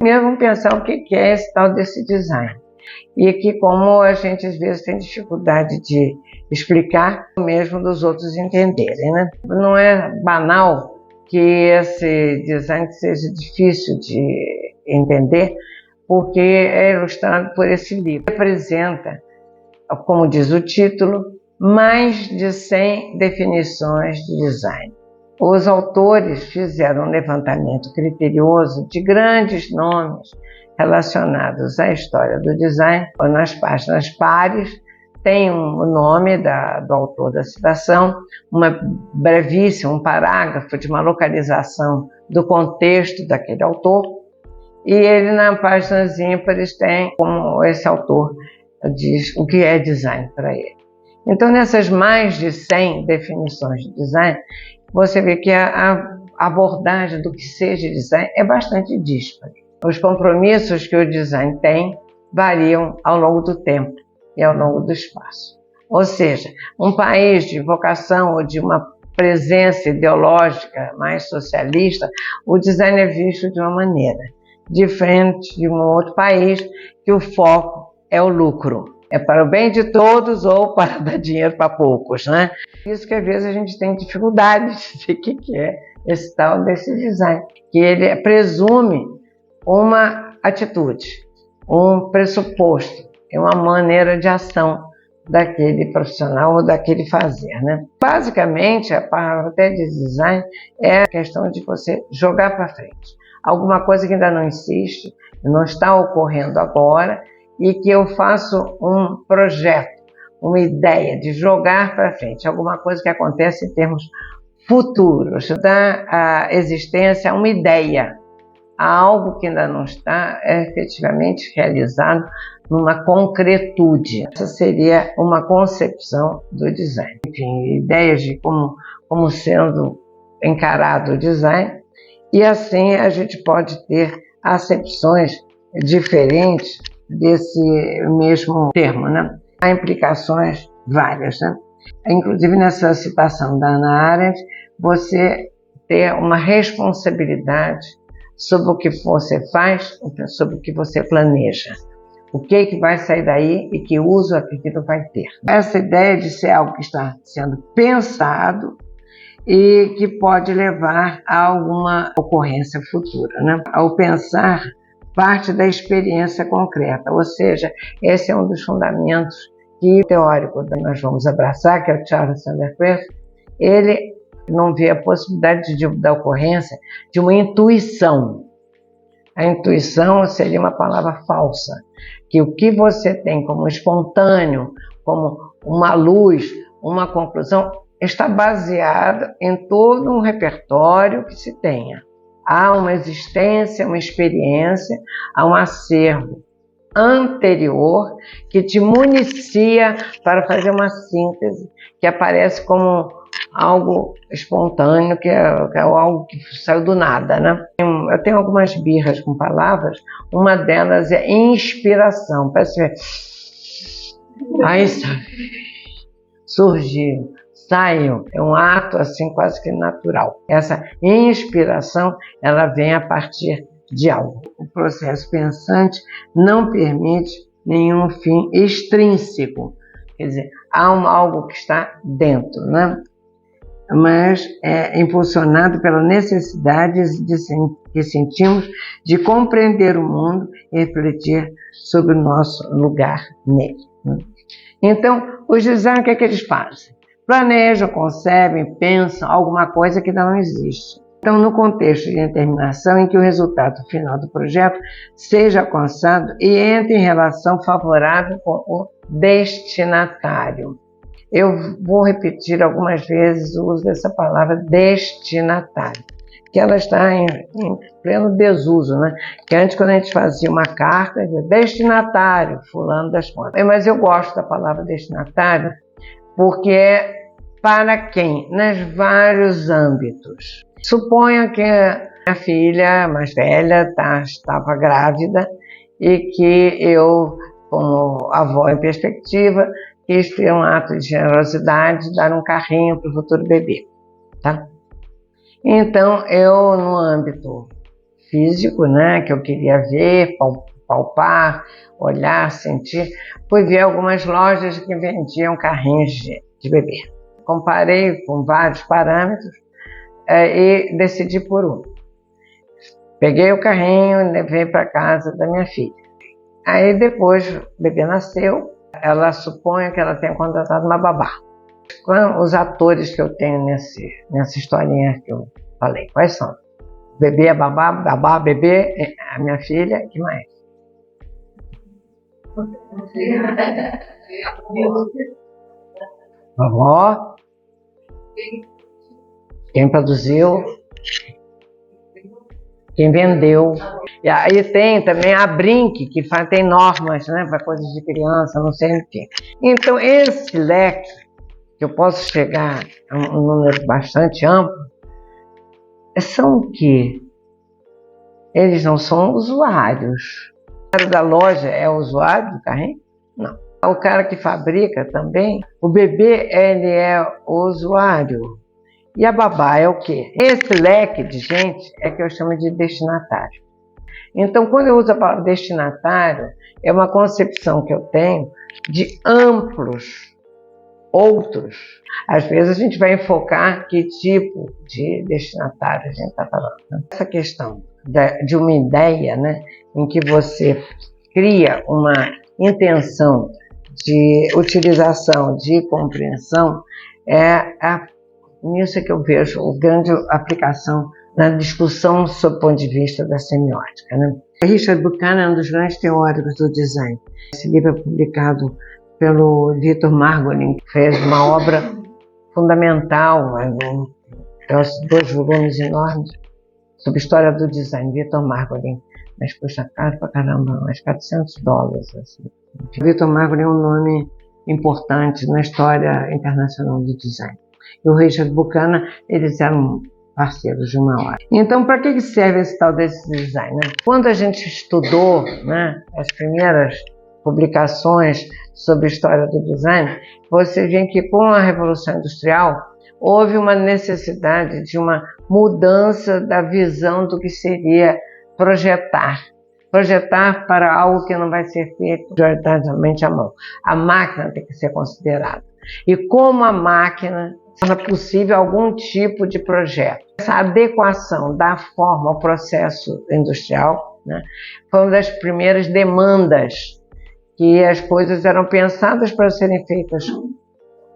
Primeiro vamos pensar o que é esse tal desse design. E que como a gente às vezes tem dificuldade de explicar, mesmo dos outros entenderem, né? Não é banal que esse design seja difícil de entender, porque é ilustrado por esse livro. Representa, como diz o título, mais de 100 definições de design. Os autores fizeram um levantamento criterioso de grandes nomes relacionados à história do design. Nas páginas pares tem o nome do autor da citação, uma brevíssima, um parágrafo de uma localização do contexto daquele autor, e ele na páginas ímpares tem como esse autor diz o que é design para ele. Então, nessas mais de 100 definições de design, você vê que a abordagem do que seja design é bastante díspare. Os compromissos que o design tem variam ao longo do tempo e ao longo do espaço. Ou seja, um país de vocação ou de uma presença ideológica mais socialista, o design é visto de uma maneira, diferente de um outro país que o foco é o lucro. É para o bem de todos ou para dar dinheiro para poucos, né? Isso que às vezes a gente tem dificuldade de ver o que é esse tal desse design, que ele presume uma atitude, um pressuposto, uma maneira de ação daquele profissional ou daquele fazer, né? Basicamente, a palavra até de design é a questão de você jogar para frente. Alguma coisa que ainda não existe, não está ocorrendo agora, e que eu faço um projeto, uma ideia de jogar para frente, alguma coisa que acontece em termos futuros, dá a existência a uma ideia, a algo que ainda não está efetivamente realizado numa concretude. Essa seria uma concepção do design. Enfim, ideias de como sendo encarado o design, e assim a gente pode ter acepções diferentes desse mesmo termo, né? Há implicações várias, né? Inclusive nessa citação da Hannah Arendt, você ter uma responsabilidade sobre o que você faz, sobre o que você planeja. O que vai sair daí e que uso aquilo vai ter. Essa ideia de ser algo que está sendo pensado e que pode levar a alguma ocorrência futura, né? Ao pensar parte da experiência concreta, ou seja, esse é um dos fundamentos que o teórico que nós vamos abraçar, que é o Charles Sanders Peirce. Ele não vê a possibilidade da ocorrência de uma intuição. A intuição seria uma palavra falsa, que o que você tem como espontâneo, como uma luz, uma conclusão, está baseado em todo um repertório que se tenha. Há uma existência, uma experiência, há um acervo anterior que te municia para fazer uma síntese que aparece como algo espontâneo, que é algo que saiu do nada, né? Eu tenho algumas birras com palavras, uma delas é inspiração. Parece que aí surgiu, saiu, é um ato assim quase que natural. Essa inspiração, ela vem a partir de algo. O processo pensante não permite nenhum fim extrínseco, quer dizer, há algo que está dentro, né? Mas é impulsionado pela necessidade que sentimos de compreender o mundo e refletir sobre o nosso lugar nele, né? Então, os designers, o que é que eles fazem? Planejam, concebem, pensam alguma coisa que ainda não existe. Então, no contexto de determinação em que o resultado final do projeto seja alcançado e entre em relação favorável com o destinatário. Eu vou repetir algumas vezes o uso dessa palavra destinatário, que ela está em pleno desuso, né? Que antes, quando a gente fazia uma carta, dizia destinatário, fulano das contas. Mas eu gosto da palavra destinatário porque é para quem? Nos vários âmbitos. Suponha que a minha filha mais velha estava grávida e que eu, como avó em perspectiva, quis ter um ato de generosidade, dar um carrinho para o futuro bebê, tá? Então, eu, no âmbito físico, né, que eu queria ver, palpar, olhar, sentir. Fui ver algumas lojas que vendiam carrinhos de bebê. Comparei com vários parâmetros e decidi por um. Peguei o carrinho e levei para casa da minha filha. Aí depois o bebê nasceu, ela supõe que ela tenha contratado uma babá. Os atores que eu tenho nessa historinha que eu falei, quais são? Bebê, a babá, babá, bebê, a minha filha, que mais? Vovó, quem produziu, quem vendeu. E aí tem também a Brinque, que tem normas, né, para coisas de criança, não sei o quê. Então, esse leque, que eu posso chegar a um número bastante amplo, são o quê? Eles não são usuários. O cara da loja é usuário do carrinho? Não. O cara que fabrica também, o bebê, ele é o usuário. E a babá é o quê? Esse leque de gente é que eu chamo de destinatário. Então, quando eu uso a palavra destinatário, é uma concepção que eu tenho de amplos outros. Às vezes a gente vai enfocar que tipo de destinatário a gente está falando. Essa questão de uma ideia, né, em que você cria uma intenção de utilização, de compreensão, nisso é que eu vejo a grande aplicação na discussão sob o ponto de vista da semiótica, né? Richard Buchanan é um dos grandes teóricos do design. Esse livro é publicado pelo Victor Margolin, que fez uma obra fundamental, tem 2 volumes enormes sobre história do design, Victor Margolin, mas custa caro pra caramba, mais $400. Assim. Victor Margolin é um nome importante na história internacional do design. E o Richard Buchanan, eles eram parceiros de uma hora. Então, para que serve esse tal desse design? Né? Quando a gente estudou, né, as primeiras publicações sobre a história do design, você vê que com a Revolução Industrial houve uma necessidade de uma mudança da visão do que seria projetar para algo que não vai ser feito prioritariamente à mão. A máquina tem que ser considerada. E como a máquina torna possível algum tipo de projeto. Essa adequação da forma ao processo industrial, né, foi uma das primeiras demandas, que as coisas eram pensadas para serem feitas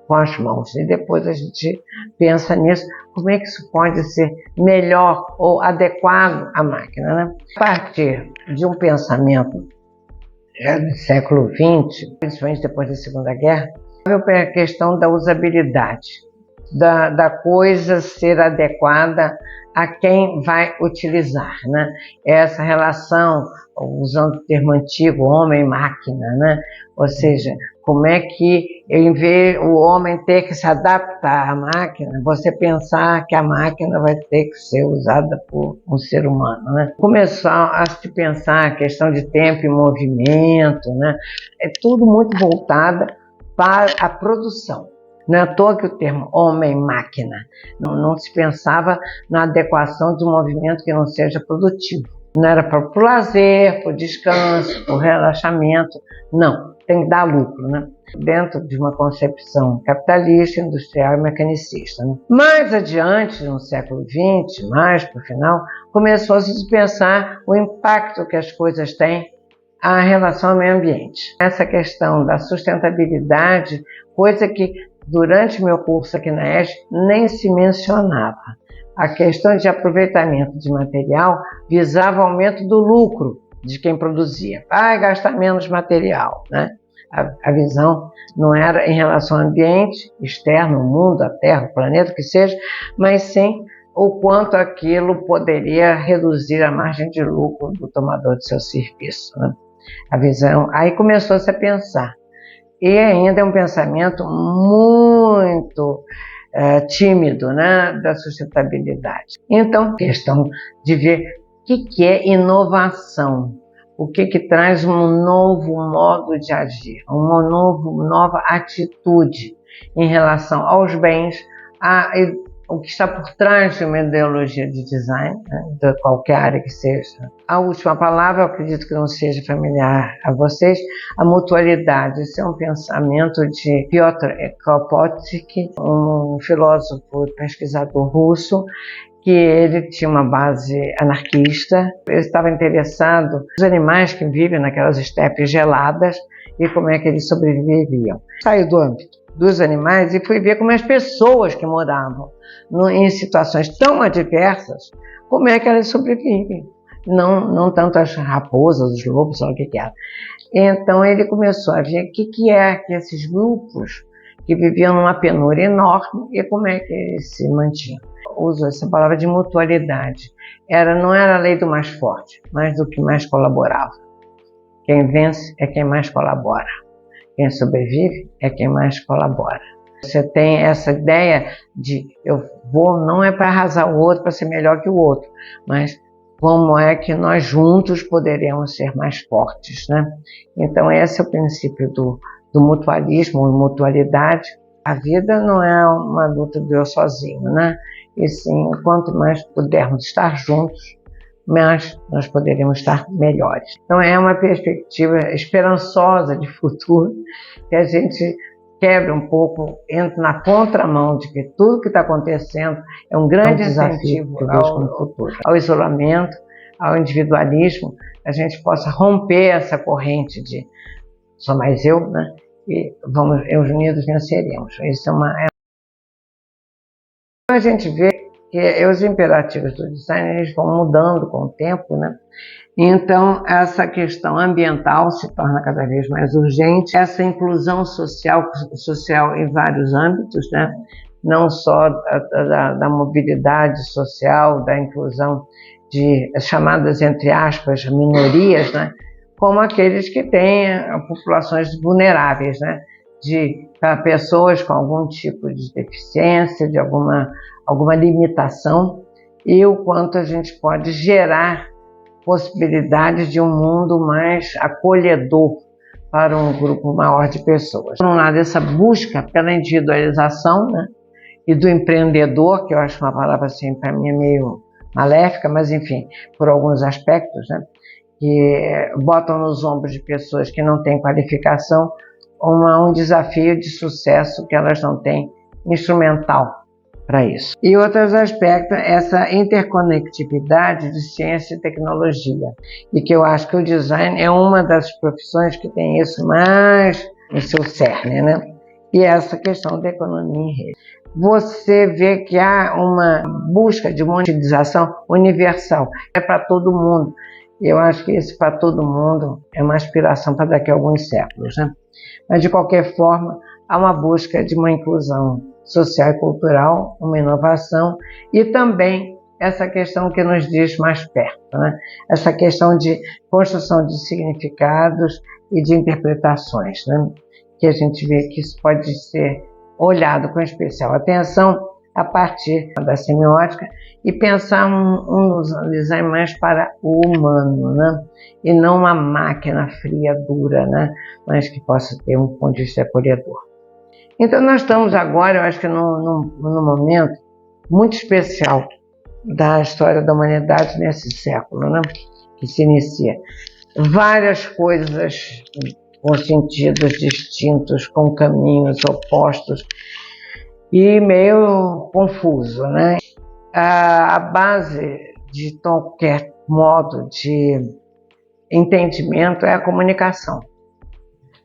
com as mãos. E depois a gente pensa nisso, como é que isso pode ser melhor ou adequado à máquina, né? A partir de um pensamento do século XX, principalmente depois da Segunda Guerra, a questão da usabilidade, da coisa ser adequada a quem vai utilizar, né? Essa relação, usando o termo antigo, homem-máquina, né? Ou seja, como é que, em vez o homem ter que se adaptar à máquina, você pensar que a máquina vai ter que ser usada por um ser humano, né? Começar a se pensar a questão de tempo e movimento, né? É tudo muito voltado para a produção. Não é à toa que o termo homem-máquina não se pensava na adequação de um movimento que não seja produtivo. Não era para o lazer, para o descanso, para o relaxamento. Não, tem que dar lucro, né? Dentro de uma concepção capitalista, industrial e mecanicista. Né? Mais adiante, no século XX, mais para o final, começou-se a pensar o impacto que as coisas têm à relação ao meio ambiente. Essa questão da sustentabilidade, coisa que durante meu curso aqui na ESP nem se mencionava. A questão de aproveitamento de material visava o aumento do lucro de quem produzia. Vai gastar menos material, né? A visão não era em relação ao ambiente externo, o mundo, a Terra, o planeta, o que seja, mas sim o quanto aquilo poderia reduzir a margem de lucro do tomador de seu serviço, né? A visão, aí começou-se a pensar. E ainda é um pensamento muito tímido, né, da sustentabilidade. Então, questão de ver o que é inovação, o que traz um novo modo de agir, nova atitude em relação aos bens, o que está por trás de uma ideologia de design, né, de qualquer área que seja. A última palavra, eu acredito que não seja familiar a vocês, a mutualidade. Esse é um pensamento de Piotr Kropotkin, um filósofo e pesquisador russo, que ele tinha uma base anarquista. Ele estava interessado nos animais que vivem naquelas estepes geladas e como é que eles sobreviviam. Saiu do âmbito dos animais e fui ver como as pessoas que moravam em situações tão adversas, como é que elas sobrevivem. Não tanto as raposas, os lobos, sei lá o que era. Então ele começou a ver o que é que esses grupos que viviam numa penúria enorme e como é que eles se mantinham. Uso essa palavra de mutualidade. Não era a lei do mais forte, mas do que mais colaborava. Quem vence é quem mais colabora. Quem sobrevive é quem mais colabora. Você tem essa ideia de eu vou, não é para arrasar o outro, para ser melhor que o outro, mas como é que nós juntos poderemos ser mais fortes, né? Então esse é o princípio do mutualismo, mutualidade. A vida não é uma luta de eu sozinho, né? E sim, quanto mais pudermos estar juntos, mais nós poderemos estar melhores. Então é uma perspectiva esperançosa de futuro, que a gente quebra um pouco, entra na contramão de que tudo que está acontecendo é um grande incentivo ao isolamento, ao individualismo, a gente possa romper essa corrente de só mais eu, né? E os unidos venceremos. Isso a gente vê que os imperativos do design eles vão mudando com o tempo, né? Então, essa questão ambiental se torna cada vez mais urgente. Essa inclusão social em vários âmbitos, né? Não só da mobilidade social, da inclusão de chamadas, entre aspas, minorias, né? Como aqueles que têm populações vulneráveis, né? Para pessoas com algum tipo de deficiência, de alguma limitação, e o quanto a gente pode gerar possibilidades de um mundo mais acolhedor para um grupo maior de pessoas. Por um lado, essa busca pela individualização, né, e do empreendedor, que eu acho uma palavra assim, para mim é meio maléfica, mas enfim, por alguns aspectos, né, que botam nos ombros de pessoas que não têm qualificação um desafio de sucesso que elas não têm instrumental para isso. E outros aspectos, essa interconectividade de ciência e tecnologia, e que eu acho que o design é uma das profissões que tem isso mais no seu cerne, né? E essa questão da economia em rede. Você vê que há uma busca de uma utilização universal, é para todo mundo. Eu acho que esse para todo mundo é uma aspiração para daqui a alguns séculos, né? Mas, de qualquer forma, há uma busca de uma inclusão social e cultural, uma inovação e também essa questão que nos diz mais perto, né? Essa questão de construção de significados e de interpretações, né? Que a gente vê que isso pode ser olhado com especial atenção a partir da semiótica e pensar um design mais para o humano, né? E não uma máquina fria, dura, né? Mas que possa ter um ponto de vista acolhedor. Então nós estamos agora, eu acho que num momento muito especial da história da humanidade nesse século, né? Que se inicia. Várias coisas com sentidos distintos, com caminhos opostos e meio confuso, né? A base de qualquer modo de entendimento é a comunicação.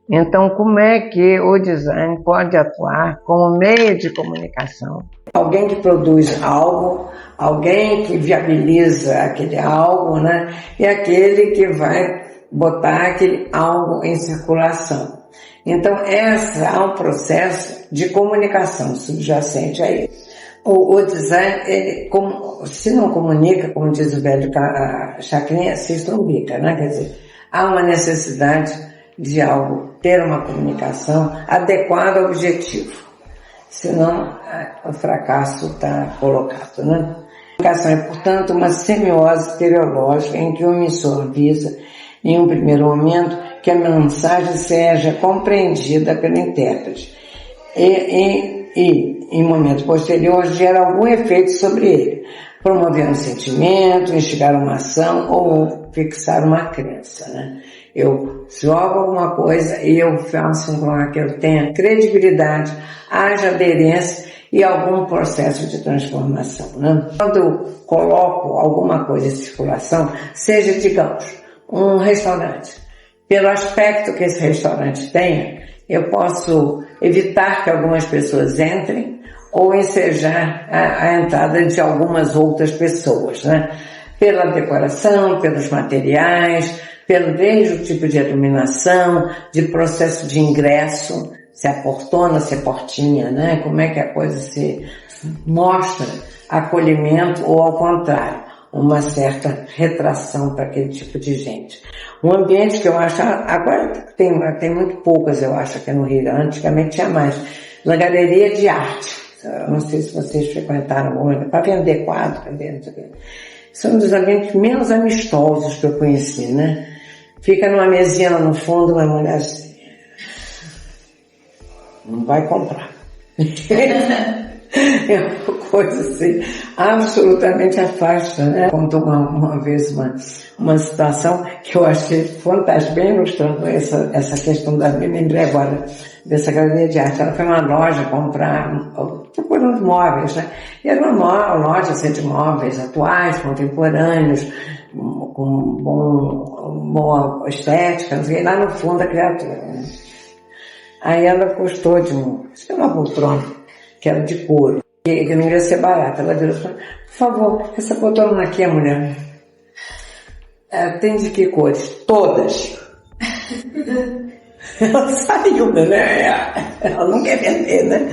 Então, como é que o design pode atuar como meio de comunicação? Alguém que produz algo, alguém que viabiliza aquele algo, né? E aquele que vai botar aquele algo em circulação. Então, há um processo de comunicação subjacente a isso. O design, se não comunica, como diz o velho Chacrinha, se estrumbica, né? Quer dizer, há uma necessidade de algo ter uma comunicação adequada ao objetivo. Senão, o fracasso está colocado, né? A comunicação é, portanto, uma semiose teleológica em que o emissor visa, em um primeiro momento, que a mensagem seja compreendida pelo intérprete. E e, em momento posterior, gera algum efeito sobre ele, promover um sentimento, instigar uma ação ou fixar uma crença, né? Eu jogo alguma coisa e eu faço com que eu tenha credibilidade, haja aderência e algum processo de transformação, né? Quando eu coloco alguma coisa em circulação, seja, digamos, um restaurante, pelo aspecto que esse restaurante tenha, eu posso evitar que algumas pessoas entrem ou ensejar a entrada de algumas outras pessoas, né? Pela decoração, pelos materiais, desde o tipo de iluminação, de processo de ingresso, se é portona, se é portinha, né? Como é que a coisa se mostra acolhimento ou, ao contrário, uma certa retração para aquele tipo de gente. Um ambiente que eu acho, agora tem muito poucas, eu acho, aqui no Rio, antigamente tinha mais, na galeria de arte. Eu não sei se vocês frequentaram hoje, para vender quadro, para vender. São um dos ambientes menos amistosos que eu conheci, né? Fica numa mesinha lá no fundo, uma mulher assim, não vai comprar. É uma coisa assim, absolutamente afasta, né? Contou uma vez uma situação que eu achei fantástica, bem ilustrando essa questão me lembrei agora dessa galeria de arte. Ela foi uma loja comprar uns móveis, né? E era uma loja assim, de móveis atuais, contemporâneos, com boa estética, e lá no fundo a criatura, né? Aí ela gostou de uma poltrona, que era de couro, que não ia ser barata. Ela virou e falou, por favor, essa poltrona aqui, mulher, tem de que cores? Todas. Ela saiu, né? Ela não quer vender, né?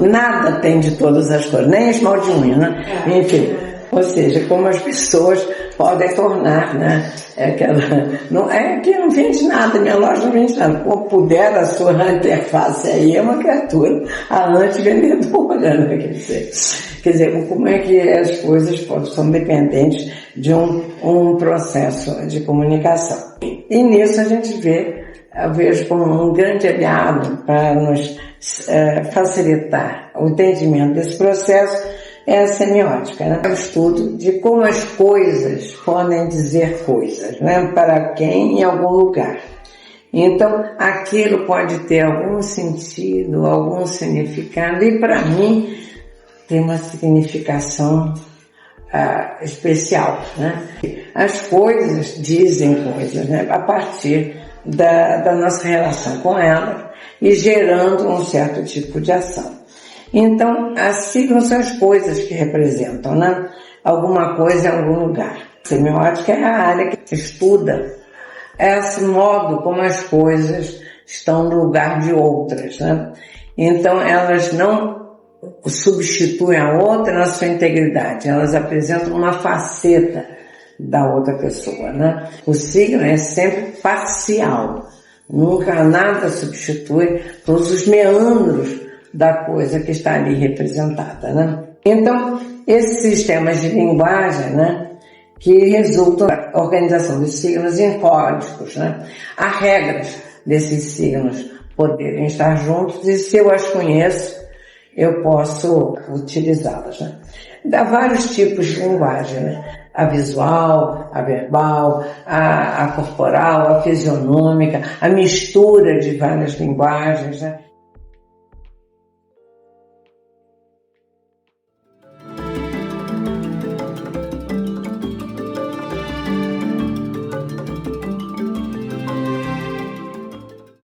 Nada tem de todas as cores, nem esmalte de unha, né? Enfim, ou seja, como as pessoas podem tornar, né? Não é que não vende nada, minha loja não vende nada. Como puder, a sua interface aí é uma criatura, a anti-vendedora, né? Quer dizer, como é que as coisas são dependentes de um processo de comunicação. E nisso a gente eu vejo como um grande aliado para nos facilitar o entendimento desse processo é a semiótica, né? É o estudo de como as coisas podem dizer coisas, né? Para quem em algum lugar. Então, aquilo pode ter algum sentido, algum significado, e para mim tem uma significação especial, né? As coisas dizem coisas, né? A partir da nossa relação com ela e gerando um certo tipo de ação. Então, as siglas são as coisas que representam, né? Alguma coisa em algum lugar. A semiótica é a área que estuda esse modo como as coisas estão no lugar de outras, né? Então, elas não substituem a outra na sua integridade, elas apresentam uma faceta da outra pessoa, né? O signo é sempre parcial, nunca nada substitui todos os meandros da coisa que está ali representada, né? Então, esses sistemas de linguagem, né, que resultam da organização dos signos em códigos, né? Há regras desses signos poderem estar juntos e se eu as conheço, eu posso utilizá-las, né? Há vários tipos de linguagem, né? A visual, a verbal, a corporal, a fisionômica, a mistura de várias linguagens, né?